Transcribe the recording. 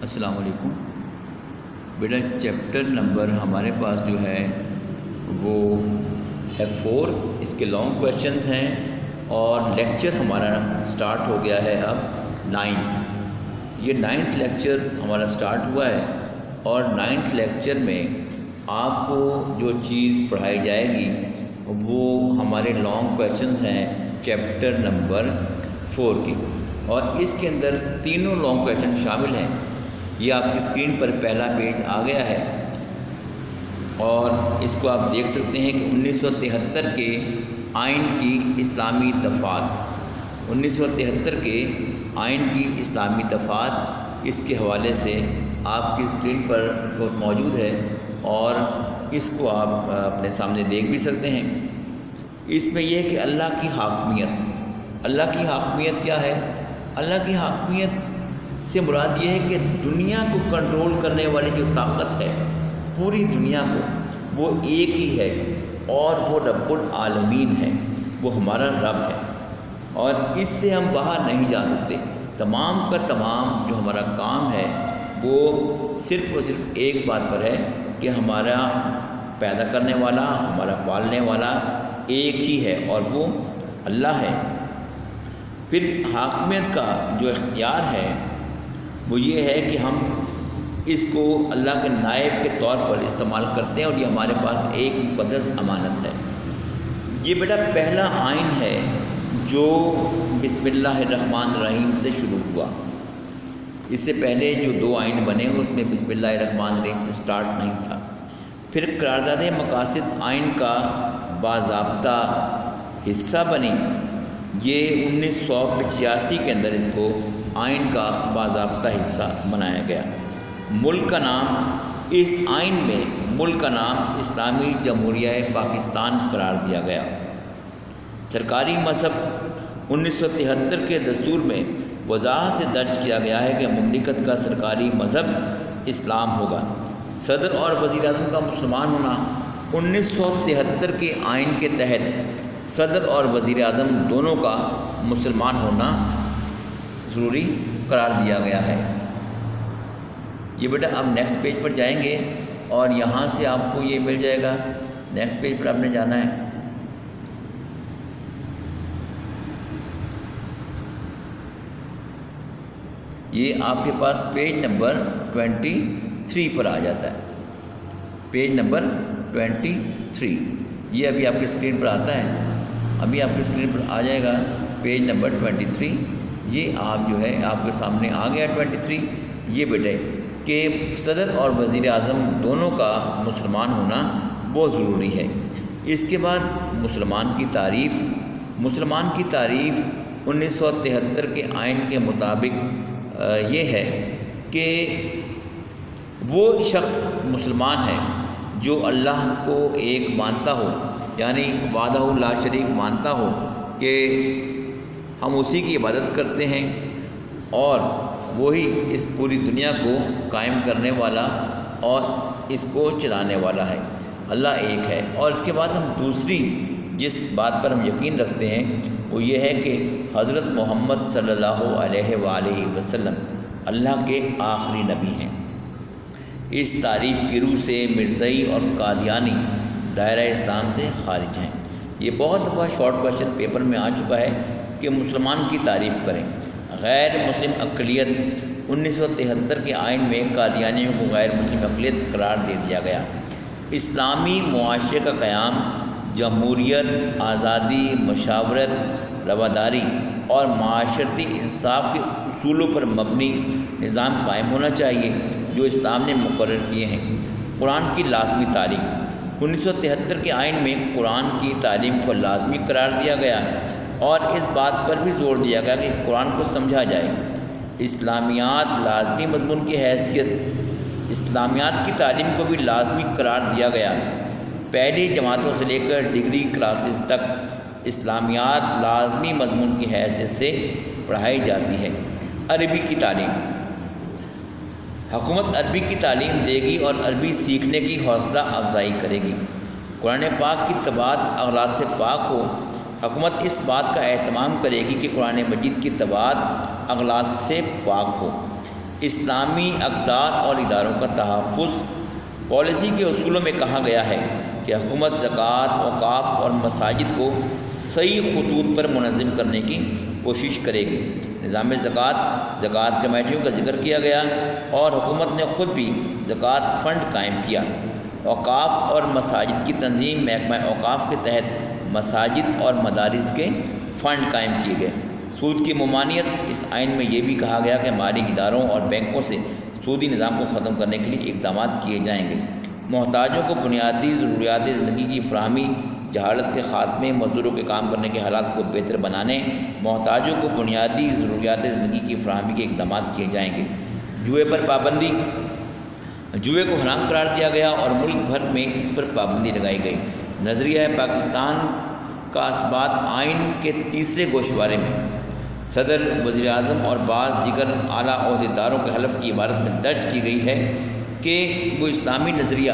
السلام علیکم بیٹا، chapter number ہمارے پاس جو ہے وہ ہے 4۔ اس کے لانگ کویشچنز ہیں اور لیکچر ہمارا سٹارٹ ہو گیا ہے اب 9th۔ یہ 9th لیکچر ہمارا سٹارٹ ہوا ہے اور 9th لیکچر میں آپ کو جو چیز پڑھائی جائے گی وہ ہمارے لانگ کویشچنز ہیں چیپٹر نمبر 4 کی، اور اس کے اندر تینوں لانگ کویشچن شامل ہیں۔ یہ آپ کی اسکرین پر پہلا پیج آ گیا ہے اور اس کو آپ دیکھ سکتے ہیں کہ 1973 کے آئین کی اسلامی دفعات، 1973 کے آئین کی اسلامی دفعات اس کے حوالے سے آپ کی اسکرین پر اس وقت موجود ہے اور اس کو آپ اپنے سامنے دیکھ بھی سکتے ہیں۔ اس میں یہ ہے کہ اللہ کی حاکمیت۔ اللہ کی حاکمیت کیا ہے؟ اللہ کی حاکمیت سے مراد یہ ہے کہ دنیا کو کنٹرول کرنے والی جو طاقت ہے، پوری دنیا کو، وہ ایک ہی ہے اور وہ رب العالمین ہے، وہ ہمارا رب ہے اور اس سے ہم باہر نہیں جا سکتے۔ تمام کا تمام جو ہمارا کام ہے وہ صرف اور صرف ایک بات پر ہے کہ ہمارا پیدا کرنے والا، ہمارا پالنے والا ایک ہی ہے اور وہ اللہ ہے۔ پھر حاکمیت کا جو اختیار ہے وہ یہ ہے کہ ہم اس کو اللہ کے نائب کے طور پر استعمال کرتے ہیں اور یہ ہمارے پاس ایک مقدس امانت ہے۔ یہ بیٹا پہلا آئین ہے جو بسم اللہ الرحمن الرحیم سے شروع ہوا۔ اس سے پہلے جو 2 آئین بنے اس میں بسم اللہ الرحمن الرحیم سے سٹارٹ نہیں تھا۔ پھر قرارداد مقاصد آئین کا باضابطہ حصہ بنی۔ یہ 1985 کے اندر اس کو آئین کا باضابطہ حصہ بنایا گیا۔ ملک کا نام اس آئین میں ملک کا نام اسلامی جمہوریہ پاکستان قرار دیا گیا۔ سرکاری مذہب 1973 کے دستور میں وضاحت سے درج کیا گیا ہے کہ مملکت کا سرکاری مذہب اسلام ہوگا۔ صدر اور وزیر اعظم کا مسلمان ہونا 1973 کے آئین کے تحت صدر اور وزیر اعظم دونوں کا مسلمان ہونا ضروری قرار دیا گیا ہے۔ یہ بیٹا آپ نیکسٹ پیج پر جائیں گے اور یہاں سے آپ کو یہ مل جائے گا۔ نیکسٹ پیج پر آپ نے جانا ہے۔ یہ آپ کے پاس پیج نمبر 23 پر آ جاتا ہے۔ پیج نمبر 23 یہ ابھی آپ کی اسکرین پر آتا ہے، ابھی آپ کی اسکرین پر آ جائے گا پیج نمبر 23۔ یہ آپ جو ہے آپ کے سامنے آ گیا 23۔ یہ بیٹے کہ صدر اور وزیر اعظم دونوں کا مسلمان ہونا بہت ضروری ہے۔ اس کے بعد مسلمان کی تعریف۔ مسلمان کی تعریف 1973 کے آئین کے مطابق یہ ہے کہ وہ شخص مسلمان ہے جو اللہ کو ایک مانتا ہو، یعنی وحدہ لا شریک مانتا ہو کہ ہم اسی کی عبادت کرتے ہیں اور وہی اس پوری دنیا کو قائم کرنے والا اور اس کو چلانے والا ہے، اللہ ایک ہے۔ اور اس کے بعد ہم دوسری جس بات پر ہم یقین رکھتے ہیں وہ یہ ہے کہ حضرت محمد صلی اللہ علیہ وآلہ وسلم اللہ کے آخری نبی ہیں۔ اس تعریف کی روح سے مرزائی اور قادیانی دائرہ اسلام سے خارج ہیں۔ یہ بہت دفعہ شارٹ کویشچن پیپر میں آ چکا ہے کہ مسلمان کی تعریف کریں۔ غیر مسلم اقلیت 1973 کے آئین میں قادیانیوں کو غیر مسلم اقلیت قرار دے دیا گیا۔ اسلامی معاشرے کا قیام جمہوریت، آزادی، مشاورت، رواداری اور معاشرتی انصاف کے اصولوں پر مبنی نظام قائم ہونا چاہیے جو اسلام نے مقرر کیے ہیں۔ قرآن کی لازمی تعلیم۔ 1973 کے آئین میں قرآن کی تعلیم کو لازمی قرار دیا گیا اور اس بات پر بھی زور دیا گیا کہ قرآن کو سمجھا جائے۔ اسلامیات لازمی مضمون کی حیثیت اسلامیات کی تعلیم کو بھی لازمی قرار دیا گیا۔ پہلی جماعتوں سے لے کر ڈگری کلاسز تک اسلامیات لازمی مضمون کی حیثیت سے پڑھائی جاتی ہے۔ عربی کی تعلیم۔ حکومت عربی کی تعلیم دے گی اور عربی سیکھنے کی حوصلہ افزائی کرے گی۔ قرآن پاک کی طباعت اغلاط سے پاک ہو۔ حکومت اس بات کا اہتمام کرے گی کہ قرآن مجید کی طباعت اغلاط سے پاک ہو۔ اسلامی اقدار اور اداروں کا تحفظ۔ پالیسی کے اصولوں میں کہا گیا ہے کہ حکومت زکوٰۃ، اوقاف اور مساجد کو صحیح خطوط پر منظم کرنے کی کوشش کرے گی۔ نظام زکوٰۃ کمیٹیوں کا ذکر کیا گیا اور حکومت نے خود بھی زکوٰۃ فنڈ قائم کیا۔ اوقاف اور مساجد کی تنظیم، محکمہ اوقاف کے تحت مساجد اور مدارس کے فنڈ قائم کیے گئے۔ سود کی ممانعت، اس آئین میں یہ بھی کہا گیا کہ مالی اداروں اور بینکوں سے سودی نظام کو ختم کرنے کے لیے اقدامات کیے جائیں گے۔ محتاجوں کو بنیادی ضروریات زندگی کی فراہمی، جہالت کے خاتمے، مزدوروں کے کام کرنے کے حالات کو بہتر بنانے، محتاجوں کو بنیادی ضروریات زندگی کی فراہمی کے اقدامات کیے جائیں گے۔ جوئے پر پابندی، جوئے کو حرام قرار دیا گیا اور ملک بھر میں اس پر پابندی لگائی گئی۔ نظریہ پاکستان کا اثبات آئین کے 3 گوشوارے میں صدر، وزیر اعظم اور بعض دیگر اعلیٰ عہدیداروں کے حلف کی عبارت میں درج کی گئی ہے کہ وہ اسلامی نظریے